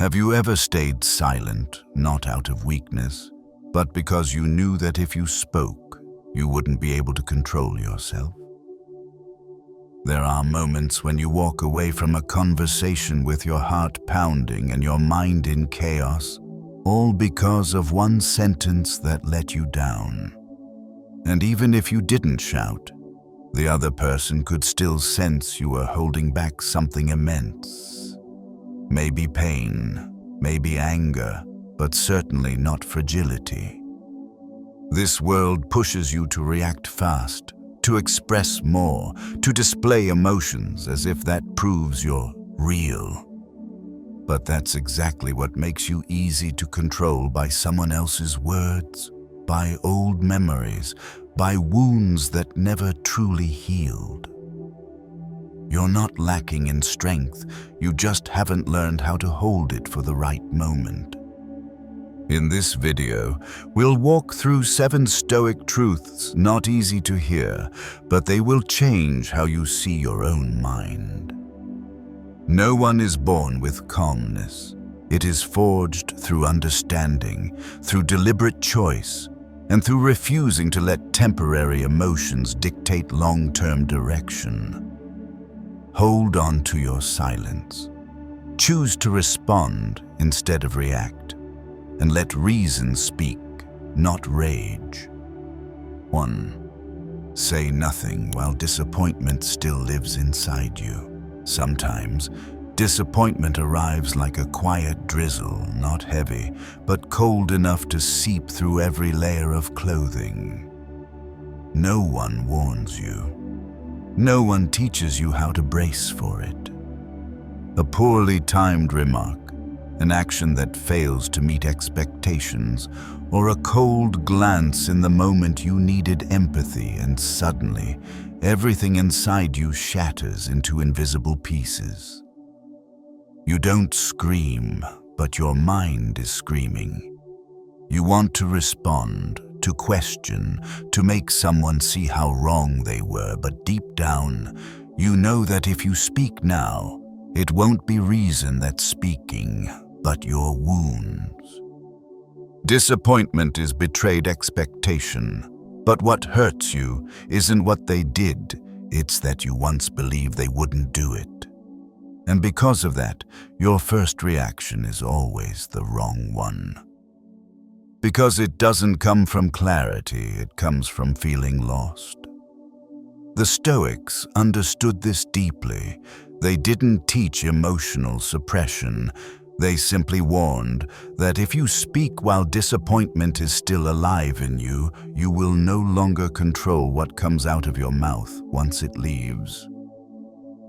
Have you ever stayed silent, not out of weakness, but because you knew that if you spoke, you wouldn't be able to control yourself? There are moments when you walk away from a conversation with your heart pounding and your mind in chaos, all because of one sentence that let you down. And even if you didn't shout, the other person could still sense you were holding back something immense. Maybe pain, maybe anger, but certainly not fragility. This world pushes you to react fast, to express more, to display emotions as if that proves you're real. But that's exactly what makes you easy to control by someone else's words, by old memories, by wounds that never truly healed. You're not lacking in strength, you just haven't learned how to hold it for the right moment. In this video, we'll walk through 7 Stoic truths not easy to hear, but they will change how you see your own mind. No one is born with calmness. It is forged through understanding, through deliberate choice, and through refusing to let temporary emotions dictate long-term direction. Hold on to your silence. Choose to respond instead of react, and let reason speak, not rage. 1. Say nothing while disappointment still lives inside you. Sometimes, disappointment arrives like a quiet drizzle, not heavy, but cold enough to seep through every layer of clothing. No one warns you. No one teaches you how to brace for it. A poorly timed remark, an action that fails to meet expectations, or a cold glance in the moment you needed empathy, and suddenly, everything inside you shatters into invisible pieces. You don't scream, but your mind is screaming. You want to respond, to question, to make someone see how wrong they were, but deep down, you know that if you speak now, it won't be reason that's speaking, but your wounds. Disappointment is betrayed expectation, but what hurts you isn't what they did, it's that you once believed they wouldn't do it. And because of that, your first reaction is always the wrong one. Because it doesn't come from clarity, it comes from feeling lost. The Stoics understood this deeply. They didn't teach emotional suppression. They simply warned that if you speak while disappointment is still alive in you, you will no longer control what comes out of your mouth once it leaves.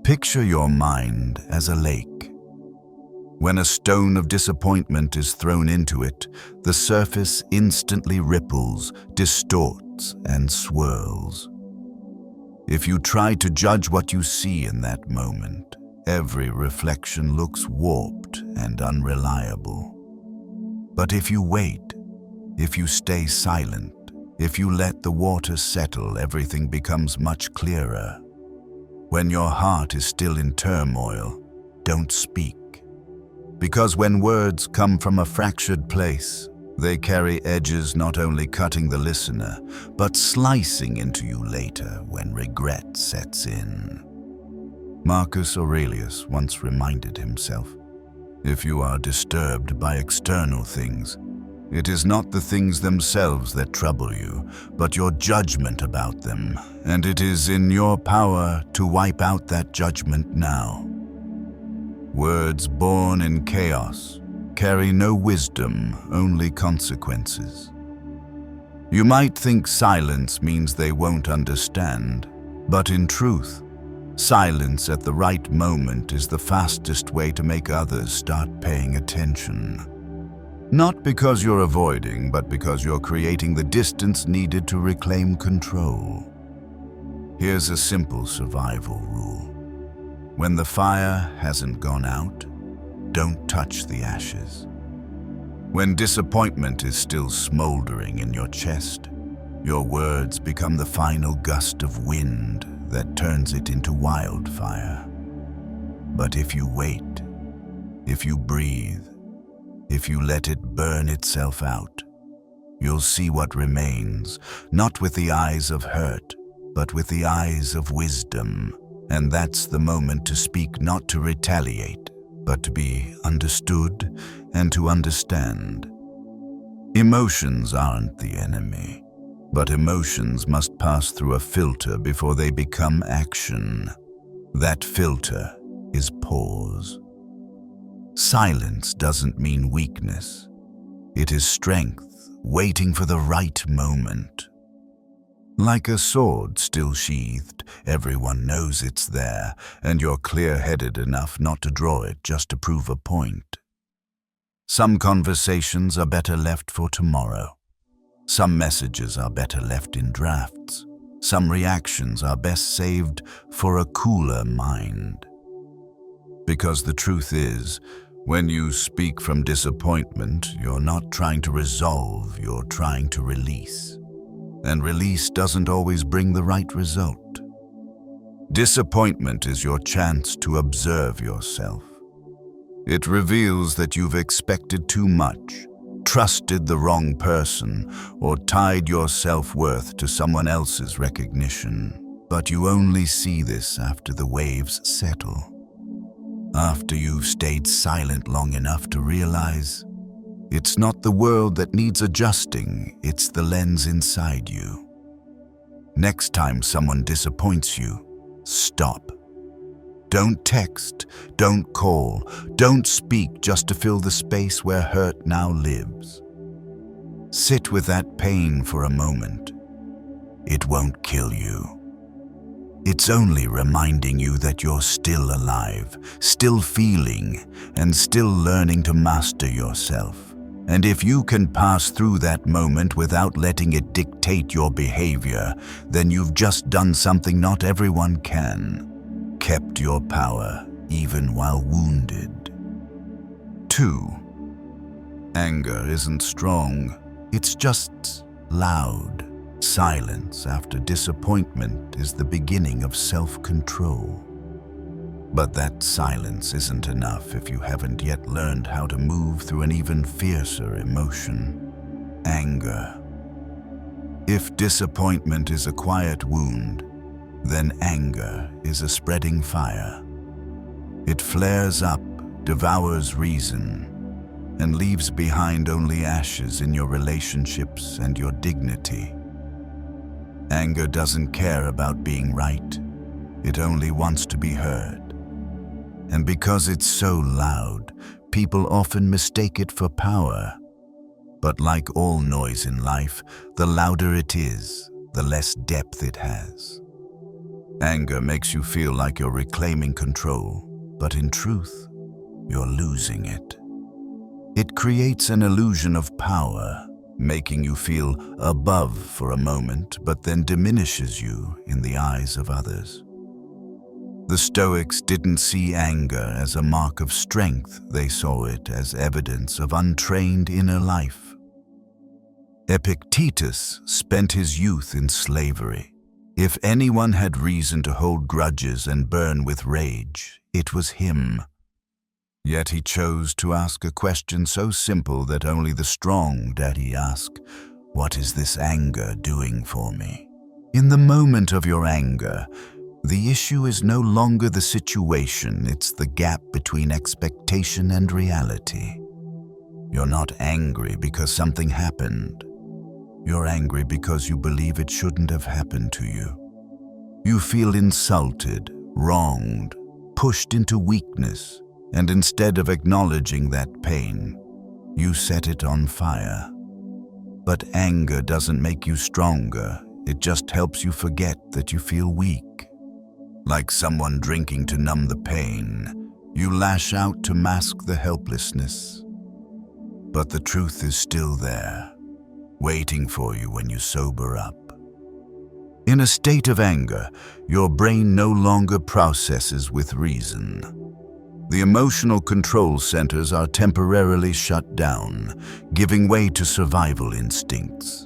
Picture your mind as a lake. When a stone of disappointment is thrown into it, the surface instantly ripples, distorts, and swirls. If you try to judge what you see in that moment, every reflection looks warped and unreliable. But if you wait, if you stay silent, if you let the water settle, everything becomes much clearer. When your heart is still in turmoil, don't speak. Because when words come from a fractured place, they carry edges not only cutting the listener, but slicing into you later when regret sets in. Marcus Aurelius once reminded himself, if you are disturbed by external things, it is not the things themselves that trouble you, but your judgment about them, and it is in your power to wipe out that judgment now. Words born in chaos carry no wisdom, only consequences. You might think silence means they won't understand, but in truth, silence at the right moment is the fastest way to make others start paying attention. Not because you're avoiding, but because you're creating the distance needed to reclaim control. Here's a simple survival rule. When the fire hasn't gone out, don't touch the ashes. When disappointment is still smoldering in your chest, your words become the final gust of wind that turns it into wildfire. But if you wait, if you breathe, If you let it burn itself out, you'll see what remains, not with the eyes of hurt, but with the eyes of wisdom. And that's the moment to speak, not to retaliate, but to be understood and to understand. Emotions aren't the enemy, but emotions must pass through a filter before they become action. That filter is pause. Silence doesn't mean weakness. It is strength, waiting for the right moment. Like a sword still sheathed, everyone knows it's there, and you're clear-headed enough not to draw it just to prove a point. Some conversations are better left for tomorrow. Some messages are better left in drafts. Some reactions are best saved for a cooler mind. Because the truth is, when you speak from disappointment, you're not trying to resolve, you're trying to release. And release doesn't always bring the right result. Disappointment is your chance to observe yourself. It reveals that you've expected too much, trusted the wrong person, or tied your self-worth to someone else's recognition. But you only see this after the waves settle. After you've stayed silent long enough to realize it's not the world that needs adjusting, it's the lens inside you. Next time someone disappoints you, stop. Don't text, don't call, don't speak just to fill the space where hurt now lives. Sit with that pain for a moment. It won't kill you. It's only reminding you that you're still alive, still feeling, and still learning to master yourself. And if you can pass through that moment without letting it dictate your behavior, then you've just done something not everyone can. Kept your power, even while wounded. 2. Anger isn't strong, it's just loud. Silence after disappointment is the beginning of self-control. But that silence isn't enough if you haven't yet learned how to move through an even fiercer emotion: anger. If disappointment is a quiet wound, then anger is a spreading fire. It flares up, devours reason, and leaves behind only ashes in your relationships and your dignity. Anger doesn't care about being right. It only wants to be heard. And because it's so loud, people often mistake it for power. But like all noise in life, the louder it is, the less depth it has. Anger makes you feel like you're reclaiming control, but in truth, you're losing it. It creates an illusion of power, making you feel above for a moment, but then diminishes you in the eyes of others. The Stoics didn't see anger as a mark of strength, they saw it as evidence of untrained inner life. Epictetus spent his youth in slavery. If anyone had reason to hold grudges and burn with rage, it was him. Yet he chose to ask a question so simple that only the strong dare ask: what is this anger doing for me? In the moment of your anger, the issue is no longer the situation, it's the gap between expectation and reality. You're not angry because something happened. You're angry because you believe it shouldn't have happened to you. You feel insulted, wronged, pushed into weakness, and instead of acknowledging that pain, you set it on fire. But anger doesn't make you stronger, it just helps you forget that you feel weak. Like someone drinking to numb the pain, you lash out to mask the helplessness. But the truth is still there, waiting for you when you sober up. In a state of anger, your brain no longer processes with reason. The emotional control centers are temporarily shut down, giving way to survival instincts.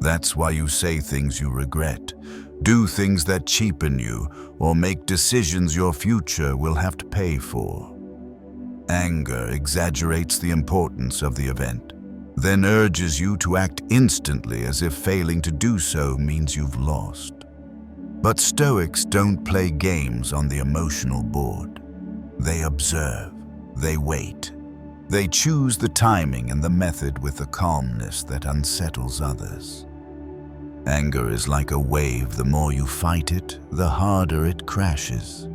That's why you say things you regret, do things that cheapen you, or make decisions your future will have to pay for. Anger exaggerates the importance of the event, then urges you to act instantly as if failing to do so means you've lost. But Stoics don't play games on the emotional board. They observe, they wait. They choose the timing and the method with a calmness that unsettles others. Anger is like a wave. The more you fight it, the harder it crashes.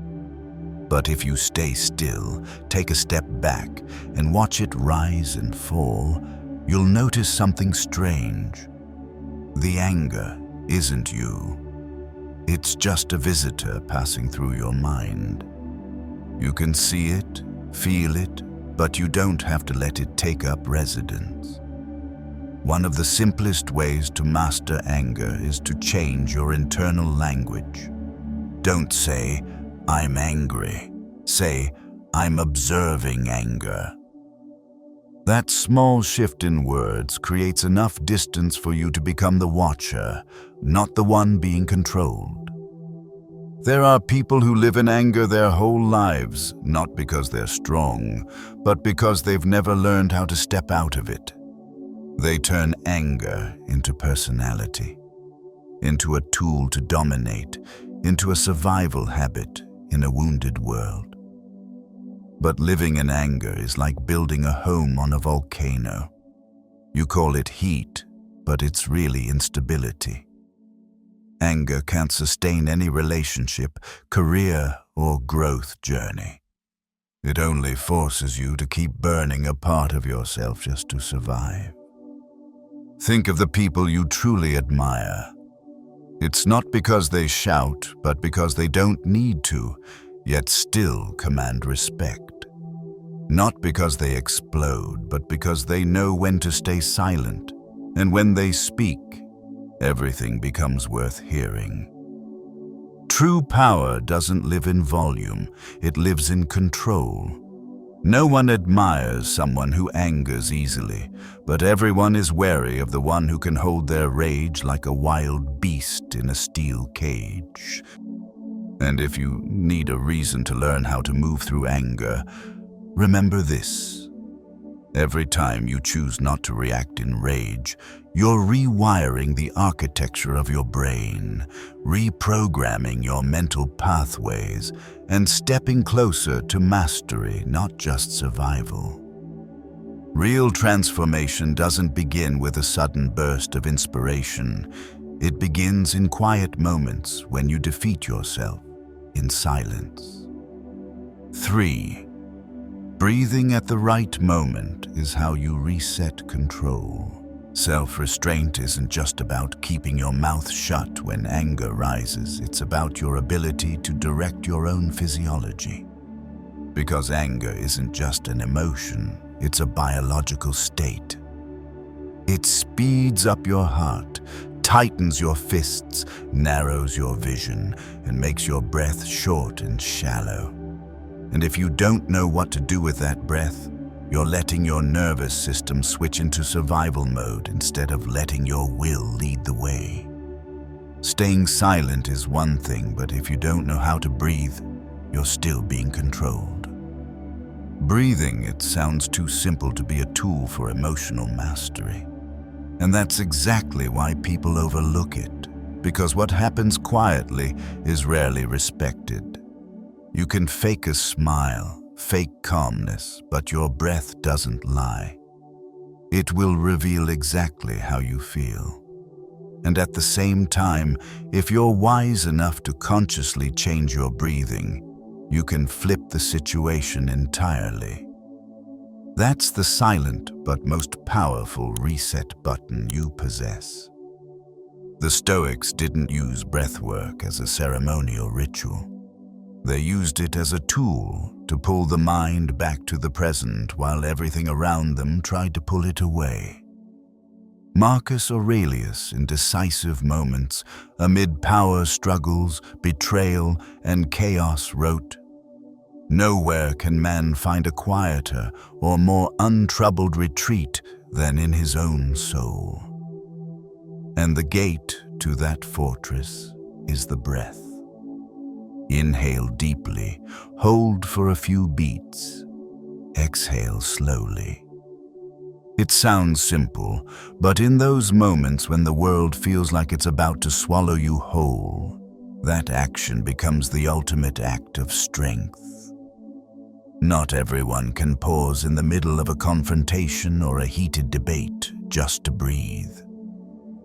But if you stay still, take a step back, and watch it rise and fall, you'll notice something strange. The anger isn't you. It's just a visitor passing through your mind. You can see it, feel it, but you don't have to let it take up residence. One of the simplest ways to master anger is to change your internal language. Don't say, "I'm angry." Say, "I'm observing anger." That small shift in words creates enough distance for you to become the watcher, not the one being controlled. There are people who live in anger their whole lives, not because they're strong, but because they've never learned how to step out of it. They turn anger into personality, into a tool to dominate, into a survival habit in a wounded world. But living in anger is like building a home on a volcano. You call it heat, but it's really instability. Anger can't sustain any relationship, career, or growth journey. It only forces you to keep burning a part of yourself just to survive. Think of the people you truly admire. It's not because they shout, but because they don't need to, yet still command respect. Not because they explode, but because they know when to stay silent, and when they speak, everything becomes worth hearing. True power doesn't live in volume, it lives in control. No one admires someone who angers easily, but everyone is wary of the one who can hold their rage like a wild beast in a steel cage. And if you need a reason to learn how to move through anger, remember this. Every time you choose not to react in rage, you're rewiring the architecture of your brain, reprogramming your mental pathways, and stepping closer to mastery, not just survival. Real transformation doesn't begin with a sudden burst of inspiration. It begins in quiet moments when you defeat yourself in silence. 3. Breathing at the right moment is how you reset control. Self-restraint isn't just about keeping your mouth shut when anger rises. It's about your ability to direct your own physiology. Because anger isn't just an emotion, it's a biological state. It speeds up your heart, tightens your fists, narrows your vision, and makes your breath short and shallow. And if you don't know what to do with that breath, you're letting your nervous system switch into survival mode instead of letting your will lead the way. Staying silent is one thing, but if you don't know how to breathe, you're still being controlled. Breathing, it sounds too simple to be a tool for emotional mastery. And that's exactly why people overlook it, because what happens quietly is rarely respected. You can fake a smile, fake calmness, but your breath doesn't lie. It will reveal exactly how you feel. And at the same time, if you're wise enough to consciously change your breathing, you can flip the situation entirely. That's the silent but most powerful reset button you possess. The Stoics didn't use breathwork as a ceremonial ritual. They used it as a tool to pull the mind back to the present while everything around them tried to pull it away. Marcus Aurelius, in decisive moments, amid power struggles, betrayal, and chaos, wrote, "Nowhere can man find a quieter or more untroubled retreat than in his own soul." And the gate to that fortress is the breath. Inhale deeply, hold for a few beats, exhale slowly. It sounds simple, but in those moments when the world feels like it's about to swallow you whole, that action becomes the ultimate act of strength. Not everyone can pause in the middle of a confrontation or a heated debate just to breathe.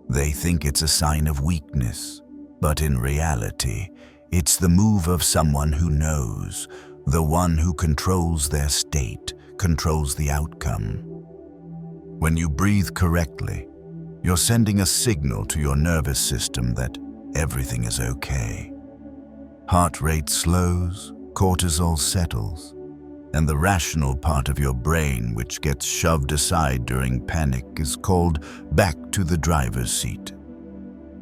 They think it's a sign of weakness, but in reality, it's the move of someone who knows. The one who controls their state controls the outcome. When you breathe correctly, you're sending a signal to your nervous system that everything is okay. Heart rate slows, cortisol settles, and the rational part of your brain, which gets shoved aside during panic, is called back to the driver's seat.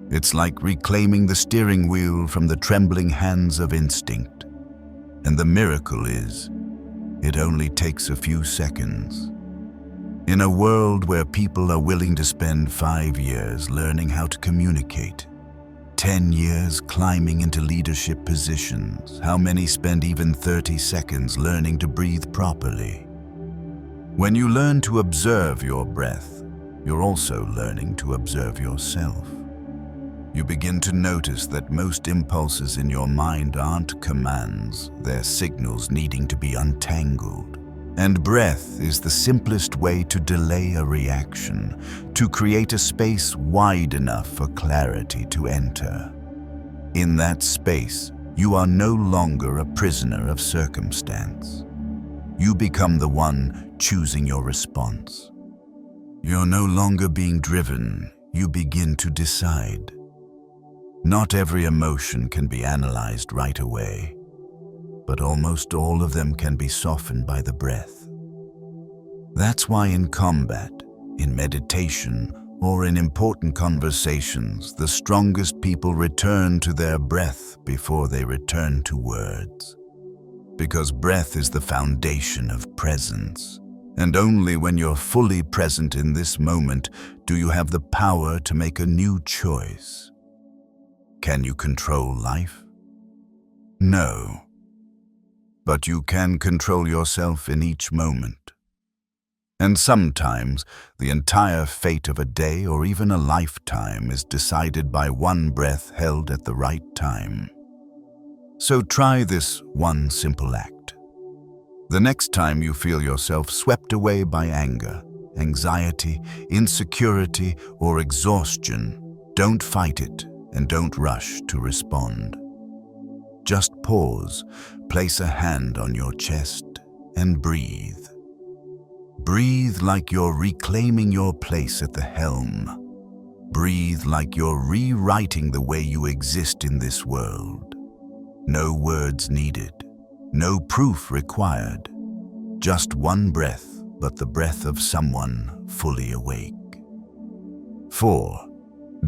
It's like reclaiming the steering wheel from the trembling hands of instinct. And the miracle is, it only takes a few seconds. In a world where people are willing to spend 5 years learning how to communicate, 10 years climbing into leadership positions, how many spend even 30 seconds learning to breathe properly? When you learn to observe your breath, you're also learning to observe yourself. You begin to notice that most impulses in your mind aren't commands, they're signals needing to be untangled. And breath is the simplest way to delay a reaction, to create a space wide enough for clarity to enter. In that space, you are no longer a prisoner of circumstance. You become the one choosing your response. You're no longer being driven, you begin to decide. Not every emotion can be analyzed right away, but almost all of them can be softened by the breath. That's why in combat, in meditation, or in important conversations, the strongest people return to their breath before they return to words. Because breath is the foundation of presence. And only when you're fully present in this moment do you have the power to make a new choice. Can you control life? No. But you can control yourself in each moment. And sometimes the entire fate of a day or even a lifetime is decided by one breath held at the right time. So try this one simple act. The next time you feel yourself swept away by anger, anxiety, insecurity, or exhaustion, don't fight it and don't rush to respond. Just pause, place a hand on your chest, and breathe. Breathe like you're reclaiming your place at the helm. Breathe like you're rewriting the way you exist in this world. No words needed, no proof required. Just one breath, but the breath of someone fully awake. 4.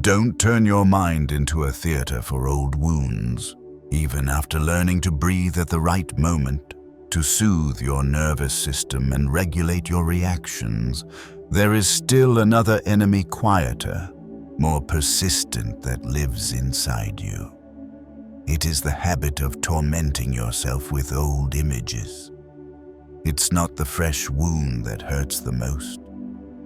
Don't turn your mind into a theater for old wounds. Even after learning to breathe at the right moment, to soothe your nervous system and regulate your reactions, there is still another enemy quieter, more persistent that lives inside you. It is the habit of tormenting yourself with old images. It's not the fresh wound that hurts the most.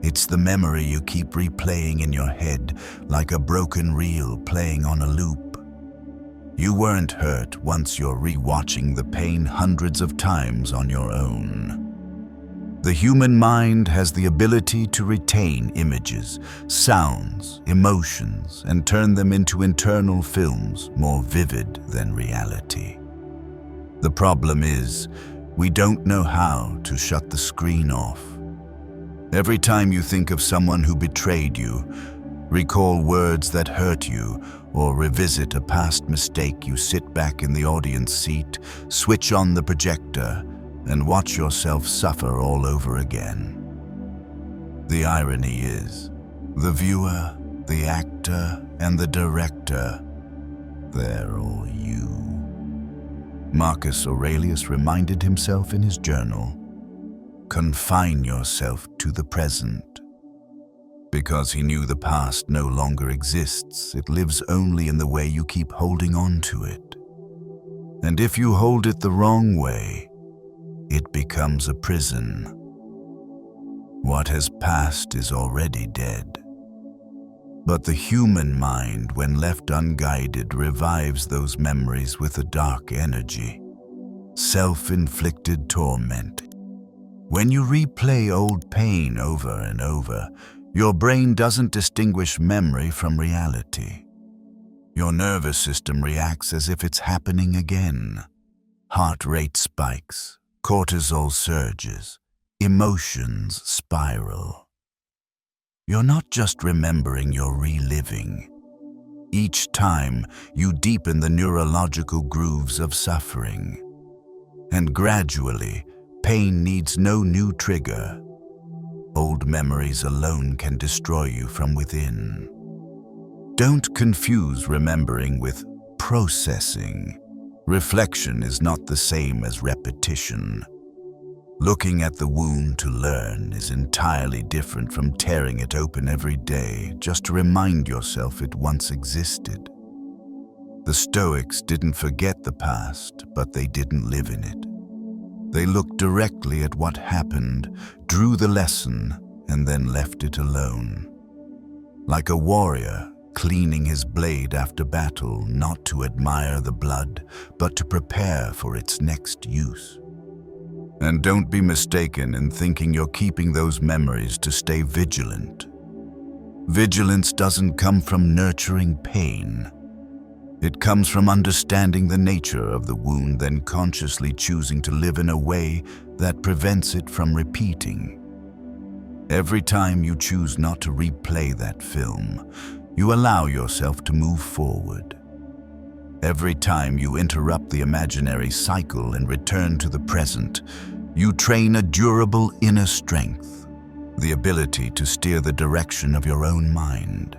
It's the memory you keep replaying in your head like a broken reel playing on a loop. You weren't hurt once you're rewatching the pain hundreds of times on your own. The human mind has the ability to retain images, sounds, emotions, and turn them into internal films more vivid than reality. The problem is, we don't know how to shut the screen off. Every time you think of someone who betrayed you, recall words that hurt you, or revisit a past mistake, you sit back in the audience seat, switch on the projector, and watch yourself suffer all over again. The irony is, the viewer, the actor, and the director, they're all you. Marcus Aurelius reminded himself in his journal, confine yourself to the present. Because he knew the past no longer exists, it lives only in the way you keep holding on to it. And if you hold it the wrong way, it becomes a prison. What has passed is already dead. But the human mind, when left unguided, revives those memories with a dark energy, self-inflicted torment. When you replay old pain over and over, your brain doesn't distinguish memory from reality. Your nervous system reacts as if it's happening again. Heart rate spikes, cortisol surges, emotions spiral. You're not just remembering, you're reliving. Each time, you deepen the neurological grooves of suffering. And gradually, pain needs no new trigger. Old memories alone can destroy you from within. Don't confuse remembering with processing. Reflection is not the same as repetition. Looking at the wound to learn is entirely different from tearing it open every day just to remind yourself it once existed. The Stoics didn't forget the past, but they didn't live in it. They looked directly at what happened, drew the lesson, and then left it alone. Like a warrior cleaning his blade after battle, not to admire the blood, but to prepare for its next use. And don't be mistaken in thinking you're keeping those memories to stay vigilant. Vigilance doesn't come from nurturing pain. It comes from understanding the nature of the wound, then consciously choosing to live in a way that prevents it from repeating. Every time you choose not to replay that film, you allow yourself to move forward. Every time you interrupt the imaginary cycle and return to the present, you train a durable inner strength, the ability to steer the direction of your own mind.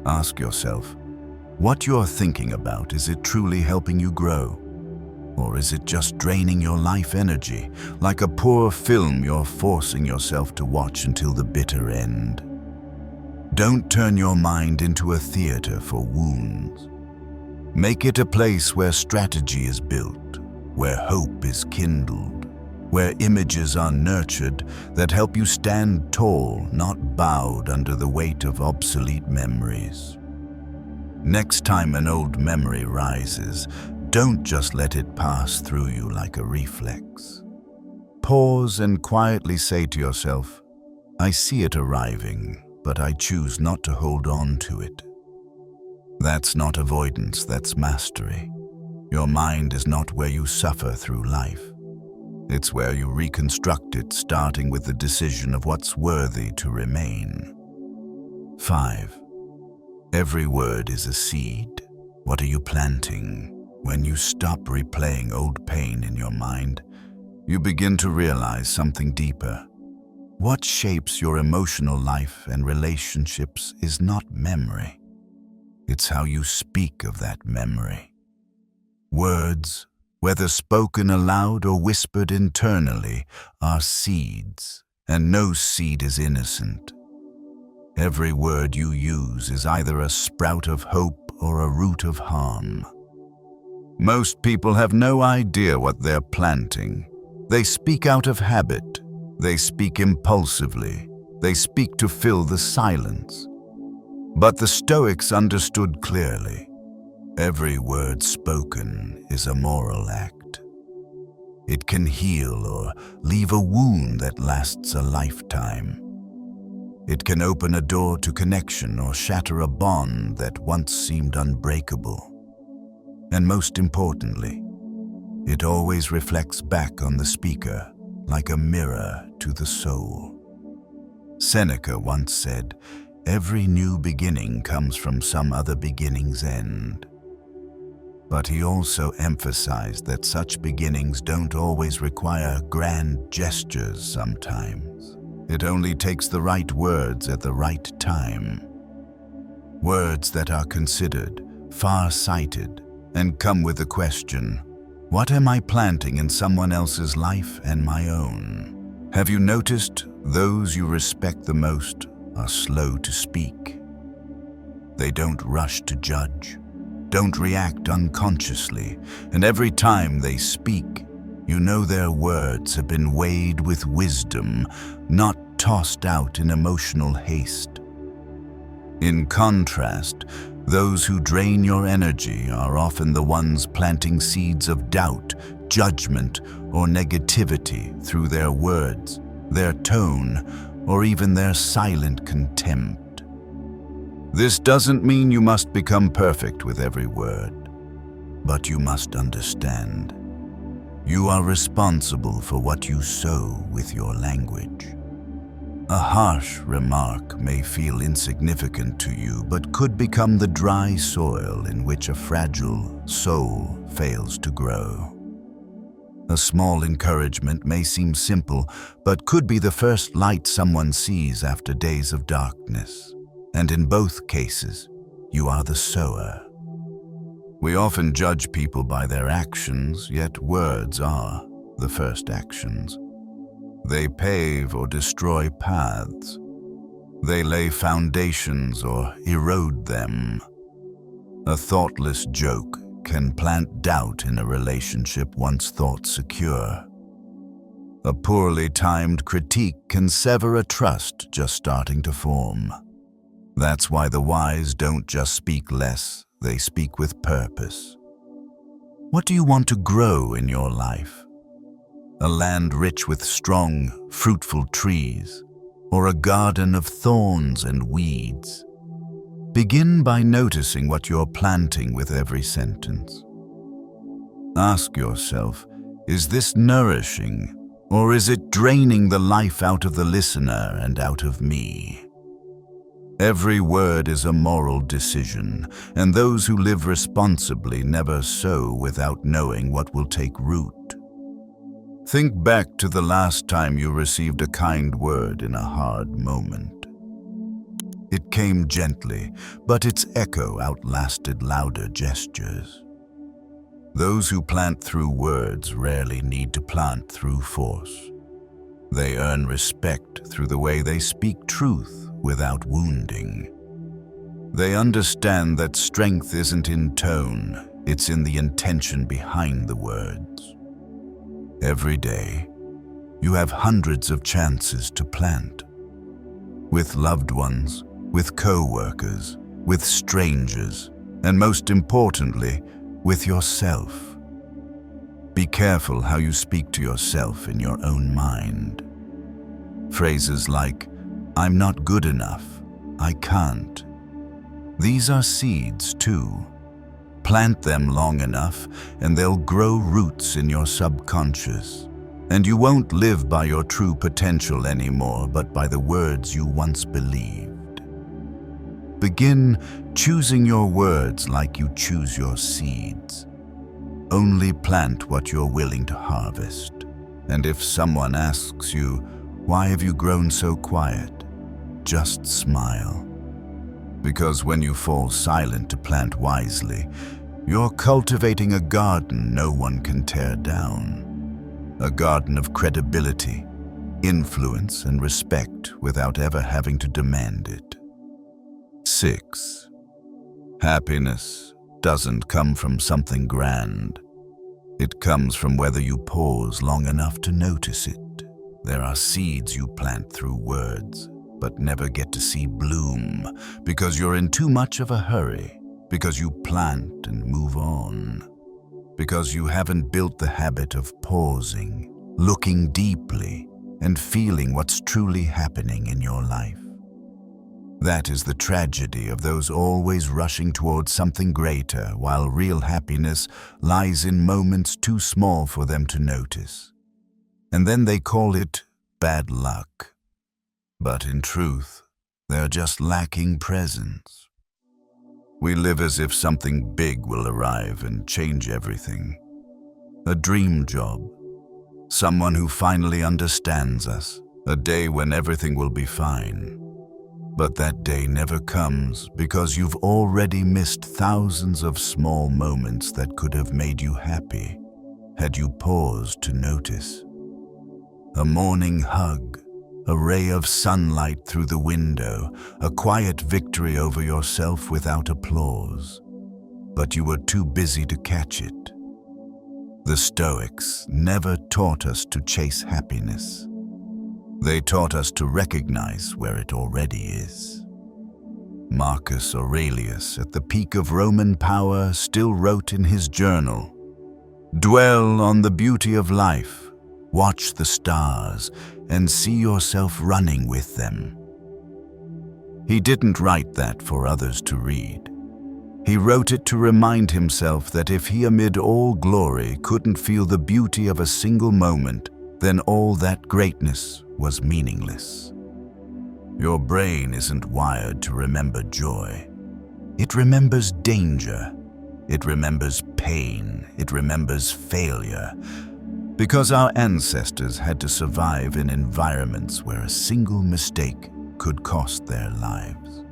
Ask yourself, what you're thinking about, is it truly helping you grow? Or is it just draining your life energy, like a poor film you're forcing yourself to watch until the bitter end? Don't turn your mind into a theater for wounds. Make it a place where strategy is built, where hope is kindled, where images are nurtured that help you stand tall, not bowed under the weight of obsolete memories. Next time an old memory rises, don't just let it pass through you like a reflex. Pause and quietly say to yourself, I see it arriving, but I choose not to hold on to it. That's not avoidance, that's mastery. Your mind is not where you suffer through life. It's where you reconstruct it, starting with the decision of what's worthy to remain. 5. Every word is a seed. What are you planting? When you stop replaying old pain in your mind, you begin to realize something deeper. What shapes your emotional life and relationships is not memory. It's how you speak of that memory. Words, whether spoken aloud or whispered internally, are seeds, and no seed is innocent. Every word you use is either a sprout of hope or a root of harm. Most people have no idea what they're planting. They speak out of habit. They speak impulsively. They speak to fill the silence. But the Stoics understood clearly. Every word spoken is a moral act. It can heal or leave a wound that lasts a lifetime. It can open a door to connection or shatter a bond that once seemed unbreakable. And most importantly, it always reflects back on the speaker like a mirror to the soul. Seneca once said, every new beginning comes from some other beginning's end. But he also emphasized that such beginnings don't always require grand gestures sometimes. It only takes the right words at the right time. Words that are considered, far-sighted, and come with the question, what am I planting in someone else's life and my own? Have you noticed those you respect the most are slow to speak? They don't rush to judge, don't react unconsciously, and every time they speak, You know their words have been weighed with wisdom, not tossed out in emotional haste. In contrast, those who drain your energy are often the ones planting seeds of doubt, judgment, or negativity through their words, their tone, or even their silent contempt. This doesn't mean you must become perfect with every word, but you must understand. You are responsible for what you sow with your language. A harsh remark may feel insignificant to you, but could become the dry soil in which a fragile soul fails to grow. A small encouragement may seem simple, but could be the first light someone sees after days of darkness. And in both cases, you are the sower. We often judge people by their actions, yet words are the first actions. They pave or destroy paths. They lay foundations or erode them. A thoughtless joke can plant doubt in a relationship once thought secure. A poorly timed critique can sever a trust just starting to form. That's why the wise don't just speak less, they speak with purpose. What do you want to grow in your life? A land rich with strong, fruitful trees, or a garden of thorns and weeds? Begin by noticing what you're planting with every sentence. Ask yourself, is this nourishing, or is it draining the life out of the listener and out of me? Every word is a moral decision, and those who live responsibly never sow without knowing what will take root. Think back to the last time you received a kind word in a hard moment. It came gently, but its echo outlasted louder gestures. Those who plant through words rarely need to plant through force. They earn respect through the way they speak truth without wounding. They understand that strength isn't in tone, it's in the intention behind the words. Every day, you have hundreds of chances to plant. With loved ones, with co-workers, with strangers, and most importantly, with yourself. Be careful how you speak to yourself in your own mind. Phrases like, "I'm not good enough," "I can't." These are seeds too. Plant them long enough and they'll grow roots in your subconscious. And you won't live by your true potential anymore, but by the words you once believed. Begin choosing your words like you choose your seeds. Only plant what you're willing to harvest. And if someone asks you, "Why have you grown so quiet?" just smile. Because when you fall silent to plant wisely, you're cultivating a garden no one can tear down. A garden of credibility, influence, and respect without ever having to demand it. 6. Happiness doesn't come from something grand. It comes from whether you pause long enough to notice it. There are seeds you plant through words, but never get to see bloom because you're in too much of a hurry, because you plant and move on, because you haven't built the habit of pausing, looking deeply, and feeling what's truly happening in your life. That is the tragedy of those always rushing towards something greater, while real happiness lies in moments too small for them to notice. And then they call it bad luck. But in truth, they're just lacking presence. We live as if something big will arrive and change everything. A dream job, someone who finally understands us, a day when everything will be fine. But that day never comes because you've already missed thousands of small moments that could have made you happy, had you paused to notice. A morning hug, a ray of sunlight through the window, a quiet victory over yourself without applause. But you were too busy to catch it. The Stoics never taught us to chase happiness. They taught us to recognize where it already is. Marcus Aurelius, at the peak of Roman power, still wrote in his journal, "Dwell on the beauty of life, watch the stars, and see yourself running with them." He didn't write that for others to read. He wrote it to remind himself that if he amid all glory couldn't feel the beauty of a single moment, then all that greatness was meaningless. Your brain isn't wired to remember joy. It remembers danger. It remembers pain. It remembers failure. Because our ancestors had to survive in environments where a single mistake could cost their lives.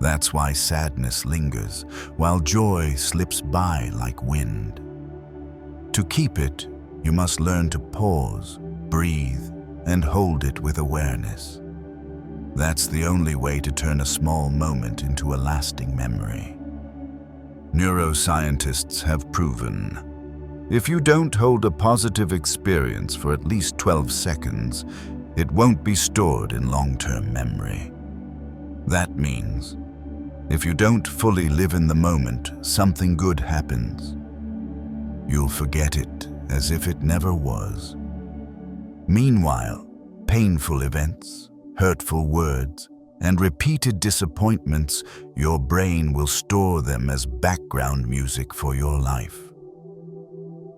That's why sadness lingers, while joy slips by like wind. To keep it, you must learn to pause, breathe, and hold it with awareness. That's the only way to turn a small moment into a lasting memory. Neuroscientists have proven, if you don't hold a positive experience for at least 12 seconds, it won't be stored in long-term memory. That means, if you don't fully live in the moment, something good happens. You'll forget it as if it never was. Meanwhile, painful events, hurtful words, and repeated disappointments, your brain will store them as background music for your life.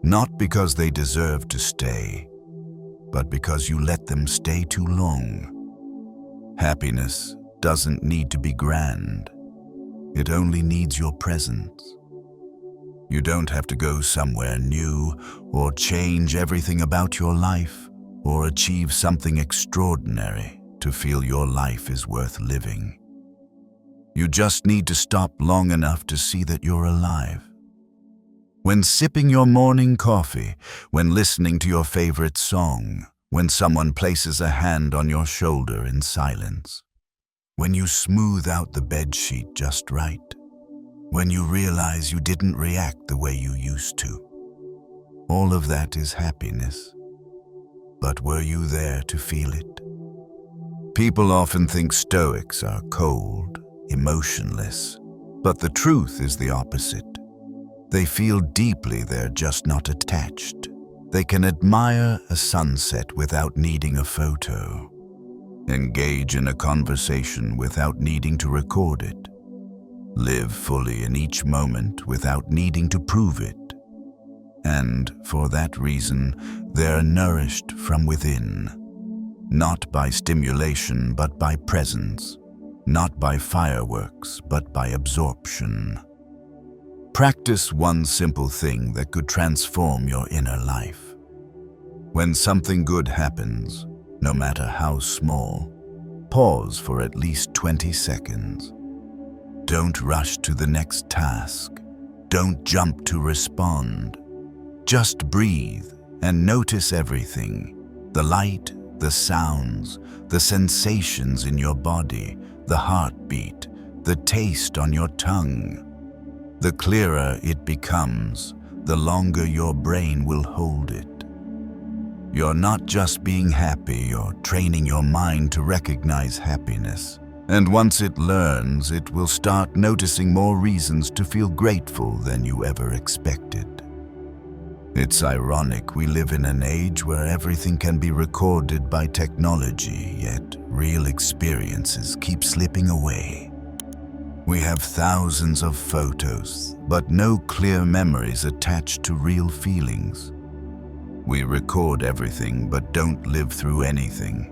Not because they deserve to stay, but because you let them stay too long. Happiness doesn't need to be grand. It only needs your presence. You don't have to go somewhere new or change everything about your life or achieve something extraordinary to feel your life is worth living. You just need to stop long enough to see that you're alive. When sipping your morning coffee, when listening to your favorite song, when someone places a hand on your shoulder in silence, when you smooth out the bedsheet just right, when you realize you didn't react the way you used to. All of that is happiness. But were you there to feel it? People often think Stoics are cold, emotionless, but the truth is the opposite. They feel deeply, they're just not attached. They can admire a sunset without needing a photo, engage in a conversation without needing to record it, live fully in each moment without needing to prove it. And for that reason, they're nourished from within, not by stimulation but by presence, not by fireworks but by absorption. Practice one simple thing that could transform your inner life. When something good happens, no matter how small, pause for at least 20 seconds. Don't rush to the next task. Don't jump to respond. Just breathe and notice everything. The light, the sounds, the sensations in your body, the heartbeat, the taste on your tongue. The clearer it becomes, the longer your brain will hold it. You're not just being happy, you're training your mind to recognize happiness. And once it learns, it will start noticing more reasons to feel grateful than you ever expected. It's ironic we live in an age where everything can be recorded by technology, yet real experiences keep slipping away. We have thousands of photos, but no clear memories attached to real feelings. We record everything, but don't live through anything.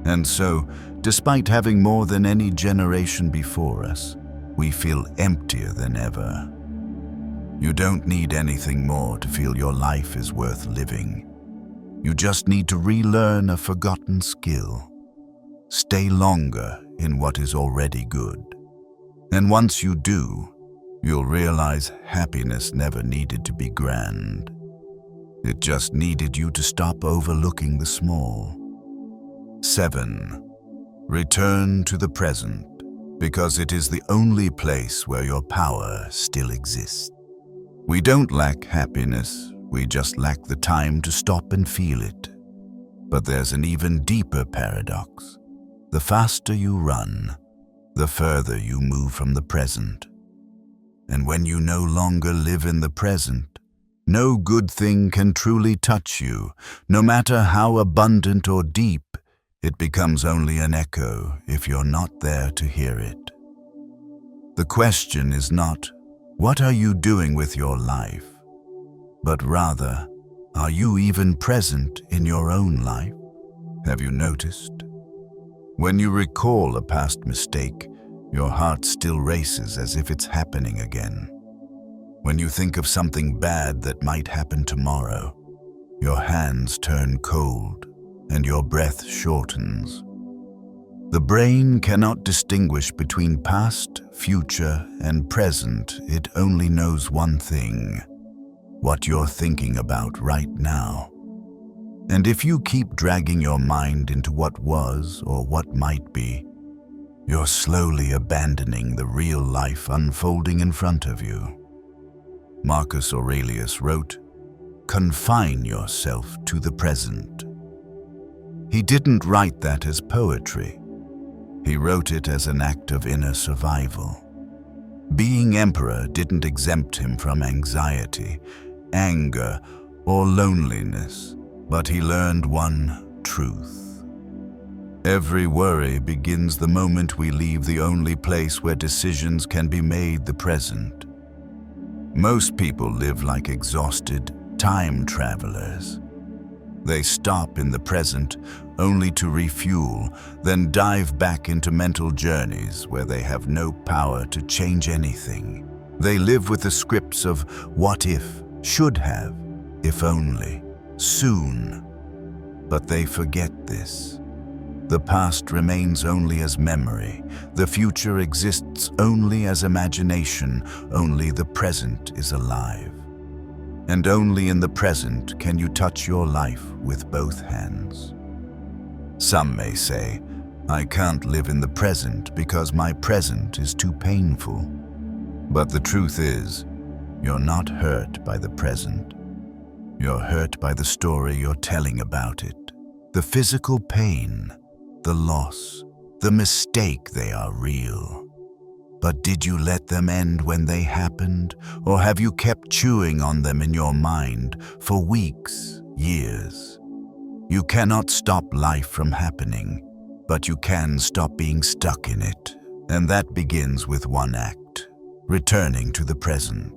And so, despite having more than any generation before us, we feel emptier than ever. You don't need anything more to feel your life is worth living. You just need to relearn a forgotten skill. Stay longer in what is already good. And once you do, you'll realize happiness never needed to be grand. It just needed you to stop overlooking the small. 7. Return to the present, because it is the only place where your power still exists. We don't lack happiness, We just lack the time to stop and feel it. But there's an even deeper paradox. The faster you run, the further you move from the present. And when you no longer live in the present, no good thing can truly touch you. No matter how abundant or deep, it becomes only an echo if you're not there to hear it. The question is not, what are you doing with your life? But rather, are you even present in your own life? Have you noticed? When you recall a past mistake, your heart still races as if it's happening again. When you think of something bad that might happen tomorrow, your hands turn cold and your breath shortens. The brain cannot distinguish between past, future, and present. It only knows one thing: what you're thinking about right now. And if you keep dragging your mind into what was or what might be, you're slowly abandoning the real life unfolding in front of you. Marcus Aurelius wrote, "Confine yourself to the present." He didn't write that as poetry. He wrote it as an act of inner survival. Being emperor didn't exempt him from anxiety, anger, or loneliness, but he learned one truth. Every worry begins the moment we leave the only place where decisions can be made, the present. Most people live like exhausted time travelers. They stop in the present only to refuel, then dive back into mental journeys where they have no power to change anything. They live with the scripts of what if, should have, if only, soon. But they forget this. The past remains only as memory. The future exists only as imagination. Only the present is alive. And only in the present can you touch your life with both hands. Some may say, I can't live in the present because my present is too painful. But the truth is, you're not hurt by the present. You're hurt by the story you're telling about it. The physical pain, the loss, the mistake, they are real. But did you let them end when they happened, or have you kept chewing on them in your mind for weeks, years? You cannot stop life from happening, but you can stop being stuck in it. And that begins with one act: returning to the present.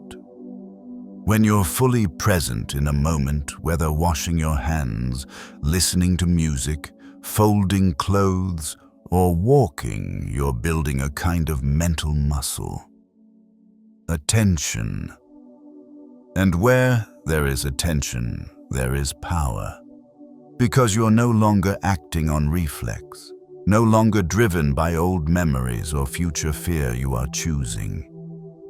When you're fully present in a moment, whether washing your hands, listening to music, folding clothes, or walking, you're building a kind of mental muscle. Attention. And where there is attention, there is power. Because you're no longer acting on reflex, no longer driven by old memories or future fear. You are choosing.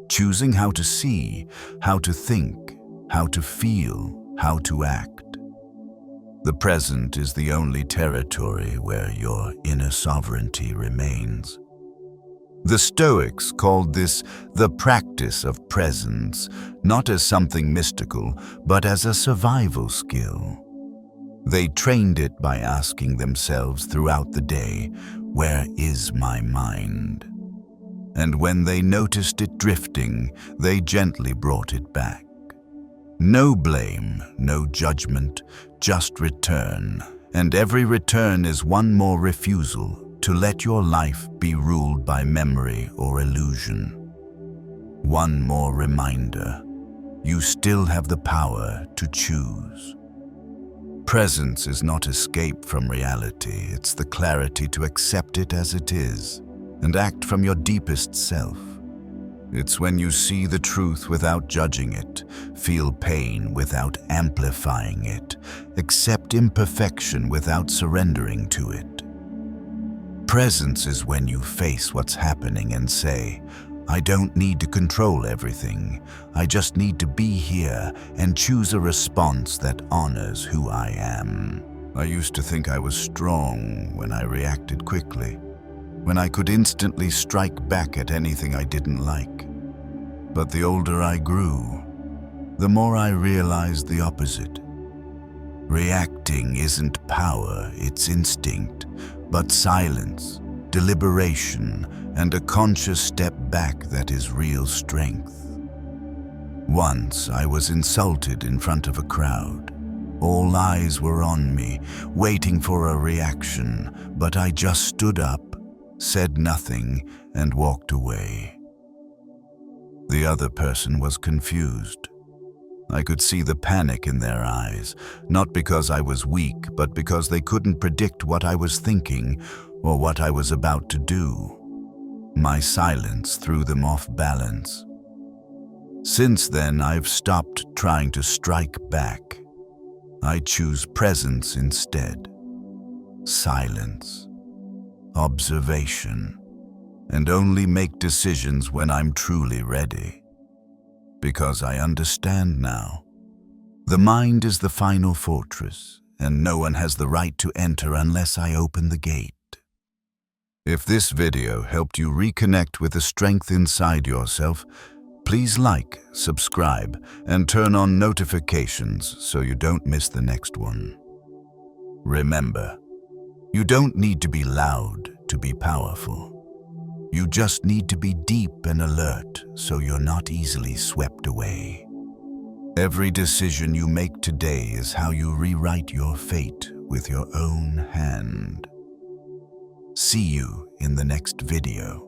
Choosing how to see, how to think, how to feel, how to act. The present is the only territory where your inner sovereignty remains. The Stoics called this the practice of presence, not as something mystical, but as a survival skill. They trained it by asking themselves throughout the day, where is my mind? And when they noticed it drifting, they gently brought it back. No blame, no judgment, just return. And every return is one more refusal to let your life be ruled by memory or illusion. One more reminder: you still have the power to choose. Presence is not escape from reality, it's the clarity to accept it as it is and act from your deepest self. It's when you see the truth without judging it, feel pain without amplifying it, accept imperfection without surrendering to it. Presence is when you face what's happening and say, I don't need to control everything. I just need to be here and choose a response that honors who I am. I used to think I was strong when I reacted quickly, when I could instantly strike back at anything I didn't like. But the older I grew, the more I realized the opposite. Reacting isn't power, it's instinct, but silence, deliberation, and a conscious step back that is real strength. Once I was insulted in front of a crowd. All eyes were on me, waiting for a reaction, but I just stood up, said nothing, and walked away. The other person was confused. I could see the panic in their eyes, not because I was weak, but because they couldn't predict what I was thinking or what I was about to do. My silence threw them off balance. Since then, I've stopped trying to strike back. I choose presence instead. Silence, observation, and only make decisions when I'm truly ready. Because I understand now. The mind is the final fortress, and no one has the right to enter unless I open the gate. If this video helped you reconnect with the strength inside yourself, please like, subscribe, and turn on notifications so you don't miss the next one. Remember, you don't need to be loud to be powerful. You just need to be deep and alert so you're not easily swept away. Every decision you make today is how you rewrite your fate with your own hand. See you in the next video.